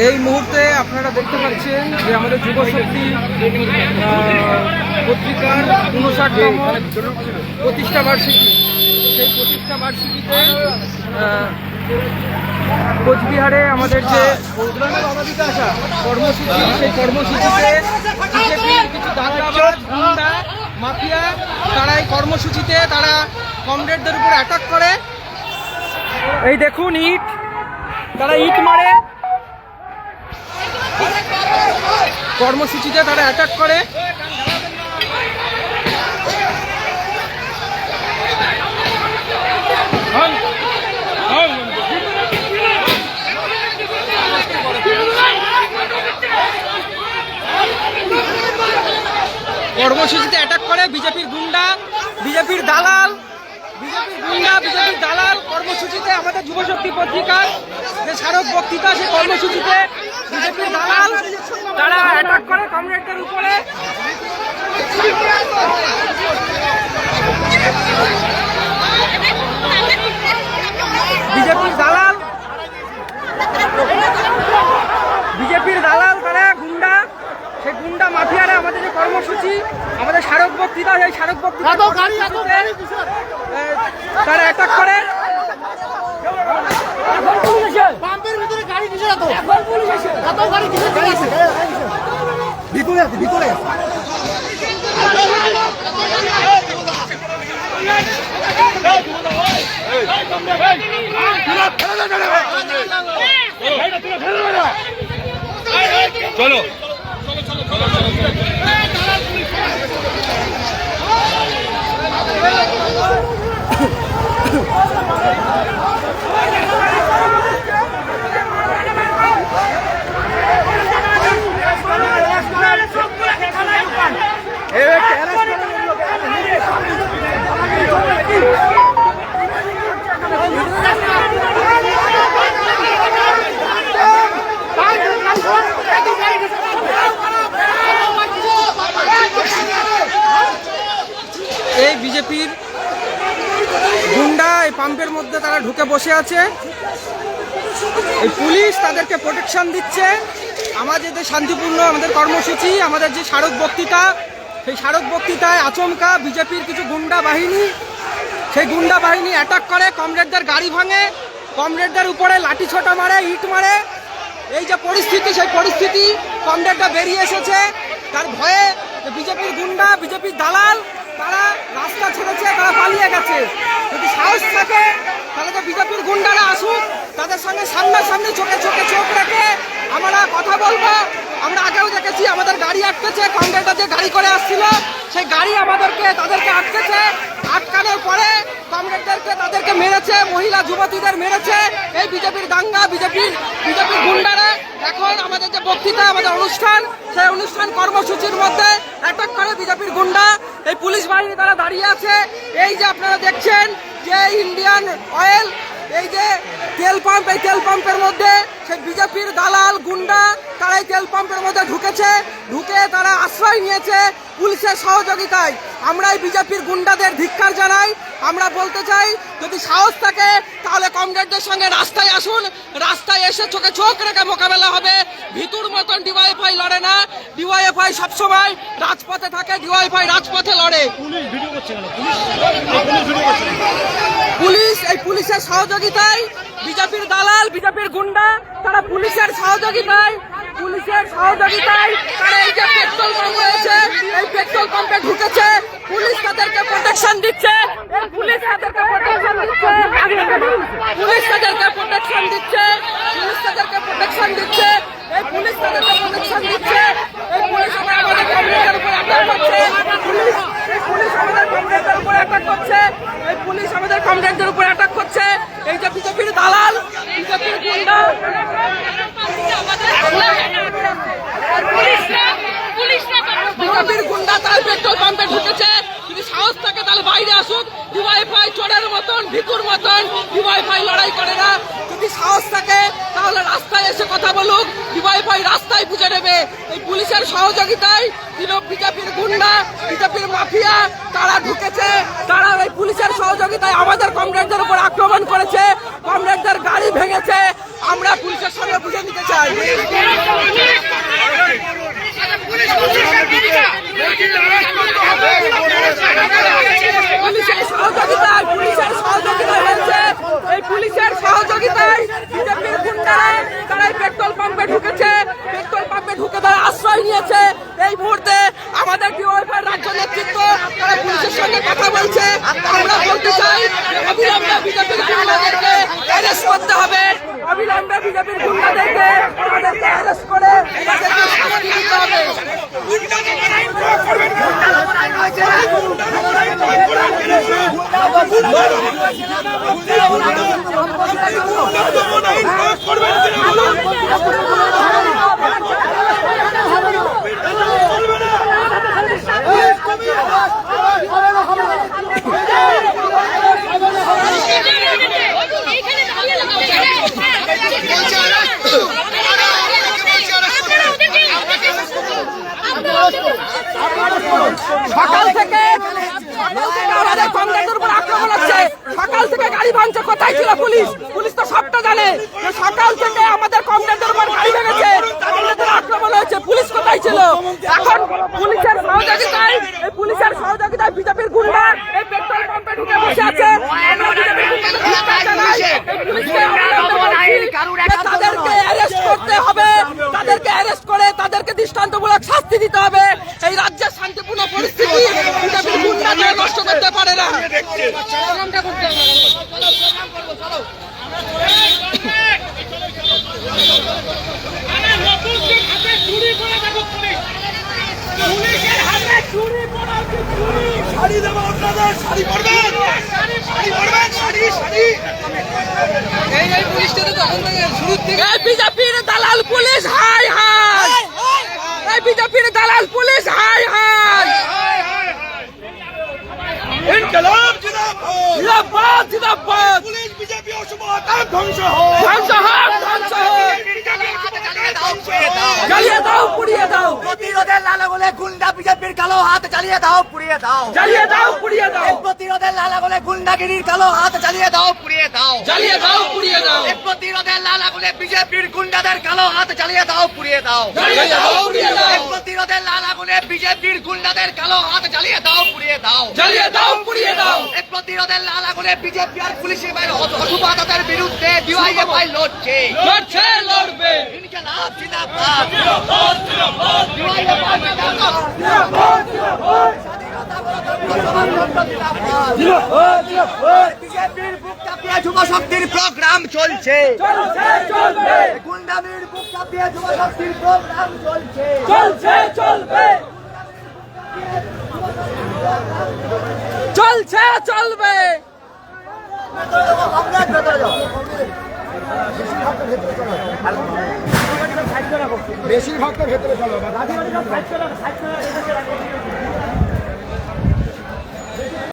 এই মুহূর্তে আপনারা দেখতে পাচ্ছেন যে আমাদের যুবশক্তি পত্রিকার ৫৯তম প্রতিষ্ঠা বার্ষিকী, সেই প্রতিষ্ঠা বার্ষিকীতে কোচবিহারে আমাদের যে কর্মসূচি, সেই কর্মসূচিতে বিজেপির কিছু দাঙ্গাবাজ, গুন্ডা, মাফিয়া তারা এই কর্মসূচিতে তারা কমরেডদের উপর অ্যাটাক করে। এই দেখুন ইট, তারা ইট মারে, কর্মসূচিতে তারা অ্যাটাক করে। কর্মসূচিতে অ্যাটাক করে বিজেপির গুন্ডা, বিজেপির দালাল, বিজেপির দালাল কর্মসূচিতে আমাদের যুবশক্তি পত্রিকার যে স্মারক বক্তৃতা, সেই কর্মসূচিতে বিজেপির দালাল তারা অ্যাটাক করে কমরেডদের উপরে। বিজেপির দালাল তারা গুন্ডা, সেই গুন্ডা মাফিয়ারা আমাদের যে কর্মসূচি, আমাদের স্মারক বক্তৃতা, সেই স্মারক বক্তৃতা তারা অ্যাটাক করে। চলো এই বিজেপির গুন্ডা এই পাম্পের মধ্যে তারা ঢুকে বসে আছে, এই পুলিশ তাদেরকে প্রোটেকশন দিচ্ছে। আমাদের যে শান্তিপূর্ণ আমাদের কর্মসূচি, আমাদের যে স্মারক বক্তৃতা, সেই স্মারক বক্তৃতায় আচমকা বিজেপির কিছু গুন্ডা বাহিনী, সেই গুন্ডা বাহিনী অ্যাটাক করে, কমরেডদের গাড়ি ভাঙে, কমরেডদের উপরে লাঠি ছোটা মারে, ইট মারে। এই যে পরিস্থিতি, সেই পরিস্থিতি কমরেডরা বেরিয়ে এসেছে, তার ভয়ে বিজেপির গুন্ডা, বিজেপির দালাল তারা রাস্তা ছেড়েছে, তারা পালিয়ে গেছে। যদি সাহস থাকে তাহলে তো বিজেপির গুন্ডারা আসুক, তাদের সঙ্গে সামনাসামনি চোখে চোখে চোখ রেখে আমরা কথা বলবো। আমরা আগেও দেখেছি আমাদের গাড়ি আটকেছে, কমরেডরা যে গাড়ি করে আসছিল সেই গাড়ি তাদেরকে আটকেছে, আটকানোর পরে কমরেডদেরকে তাদেরকে মেরেছে, মহিলা যুবতীদের মেরেছে এই বিজেপির দাঙ্গা, বিজেপির গুন্ডারা। এখন আমাদের যে বক্তৃতা, আমাদের অনুষ্ঠান, সেই অনুষ্ঠান কর্মসূচির মধ্যে অ্যাটাক করে বিজেপির গুন্ডা, এই পুলিশ বাহিনী তারা দাঁড়িয়ে আছে। এই যে আপনারা দেখছেন যে ইন্ডিয়ান অয়েল, এই যে তেল পাম্প, এই তেল পাম্পের মধ্যে সেই বিজেপির দালাল গুন্ডা তারা এই তেল পাম্পের মধ্যে ঢুকে তারা আশ্রয় নিয়েছে পুলিশের সহযোগিতায়। আমরা এই বিজেপির গুন্ডাদের ধিক্কার জানাই। আমরা বলতে চাই, যদি সাহস থাকে তাহলে কমরেডদের সঙ্গে রাস্তায় আসুন, রাস্তায় এসে চোখে চোখ রেখে মোকাবেলা হবে। ভিতুর মতন ডিওয়াইএফআই লড়ে না, ডিওয়াইএফআই সবসময় রাজপথে থাকে, ডিওয়াইএফআই রাজপথে লড়ে। পুলিশ এই পুলিশের সহযোগিতায়, বিজেপির দালাল, বিজেপির গুন্ডা তারা পুলিশের সহযোগিতায় তারা এই যে পেট্রোল পাম্প রয়েছে, এই পেট্রোল পাম্পে ঢুকেছে, পুলিশ তাদেরকে প্রোটেকশন দিচ্ছে, পুলিশ তাদেরকে প্রোটেকশন দিচ্ছে, পুলিশ তাদেরকে প্রোটেকশন দিচ্ছে, পুলিশ তাদেরকে প্রোটেকশন দিচ্ছে, এই পুলিশ তাদেরকে প্রোটেকশন দিচ্ছে, এই পুলিশ আমাদের কমরেডদের উপর অ্যাটাক করছে, পুলিশ আমাদের কমরেডদের উপর অ্যাটাক করছে, এই পুলিশ আমাদের কমরেডদের উপর অ্যাটাক করছে। এই যে বিজেপির দালাল, বিজেপির গুন্ডা, বিজেপির গুন্ডা তারা পেট্রোল পাম্পে ঢুকেছে। যদি সাহস থাকে তাহলে বাইরে আসুক। ডিওয়াইএফআই চোরের মতন, ভিকুর মতন ডিওয়াইএফআই লড়াই করে না। যদি সাহস থাকে তাহলে রাস্তায় এসে কথা বলুক, ডিওয়াইএফআই রাস্তায় বুঝে নেবে এই পুলিশের সহযোগিতায় বিজেপির গুন্ডা, বিজেপির মাফিয়া তারা ঢুকেছে। তারা এই পুলিশের সহযোগিতায় আমাদের কমরেডদের উপর আক্রমণ করেছে, কমরেডদের গাড়ি ভেঙেছে। আমরা পুলিশের সঙ্গে বুঝে নিতে চাই। পুলিশের সহযোগিতায় হয়েছে। এই পুলিশের সহযোগিতায় বিজেপির গুন্ডারা তারা পেট্রোল পাম্পে ঢুকেছে। পেট্রোল পাম্পে ঢুকে তারা আশ্রয় নিয়েছে। এই মুহূর্তে আমাদের ডিওয়াইফাই রাজ্য নেতৃত্ব তারা পুলিশের সঙ্গে কথা বলছে। আমরা বলতে চাই অবিলম্বে বিজেপির গুন্ডাদেরকে অ্যারেস্ট করতে হবে। অবিলম্বে বিজেপির গুন্ডাদেরকে তাদেরকে অ্যারেস্ট করে তাদেরকে শাস্তি দিতে হবে। সকাল থেকে আমাদের কমরেডদের উপর আক্রমণ হচ্ছে। সকাল থেকে গাড়ি ভাঙছে। কোথায় ছিল পুলিশ? পুলিশ তো সবটা জানে। সকাল থেকে আমাদের কমরেডদের উপর গাড়ি ভেঙেছে, কমরেডদের আক্রমণ হয়েছে। পুলিশ কোথায় ছিল? এখন পুলিশের সহযোগিতায় বিজেপির গুন্ডা এই পেট্রোল পাম্পে ঢুকে বসে আছে। আমরা বিজেপির তাদেরকে অ্যারেস্ট করতে হবে। তাদেরকে অ্যারেস্ট করে তাদেরকে দৃষ্টান্তমূলক শাস্তি দিতে হবে। এই রাজ্যের শান্তিপূর্ণ পরিস্থিতি বিজেপির গুন্ডারা নষ্ট করতে পারে না। বিজেপির দালাল পুলিশ হাই হাই, এই বিজেপির দালাল পুলিশ হাই হাই। ইনকলাব জিন্দাবাদ, জিন্দাবাদ জিন্দাবাদ। পুলিশ বিজেপি অসুবিধা ধ্বংস হোক, ধ্বংস হোক, ধ্বংস হোক। জ্বালিয়ে দাও, পুড়িয়ে দাও। প্রতিরোধের লালাগোলে গুন্ডা বিজেপির কালো হাত জ্বালিয়ে দাও, পুড়িয়ে দাও। জ্বালিয়ে দাও, পুড়িয়ে দাও। প্রতিরোধের লালাগোলে গুন্ডাগিরির কালো হাত জ্বালিয়ে দাও, পুড়িয়ে দাও। জ্বালিয়ে দাও, পুড়িয়ে দাও। প্রতিরোধের লালাগোলে বিজেপির গুন্ডাদের কালো হাত জ্বালিয়ে দাও, পুড়িয়ে দাও। জ্বালিয়ে দাও, পুড়িয়ে দাও। প্রতিরোধের লালাগোলে বিজেপির গুন্ডাদের কালো হাত জ্বালিয়ে দাও, পুড়িয়ে দাও। জ্বালিয়ে দাও, পুড়িয়ে দাও। প্রতিরোধের লালাগোলে বিজেপি আর পুলিশের অসুবাদাদের বিরুদ্ধে ডিওয়াইএফআই লড়ছে, লড়ছে, লড়বে। ইনকলাব জিন্দাবাদ। বিজেপির বুক কাঁপিয়ে যুব শক্তির প্রোগ্রাম চলছে, চলছে, চলবে। গুন্ডামির বুক কাঁপিয়ে যুব শক্তির প্রোগ্রাম চলছে, চলছে, চলবে। চলছে, চলবে। বেশিরভাগটা ভেতরে চলো।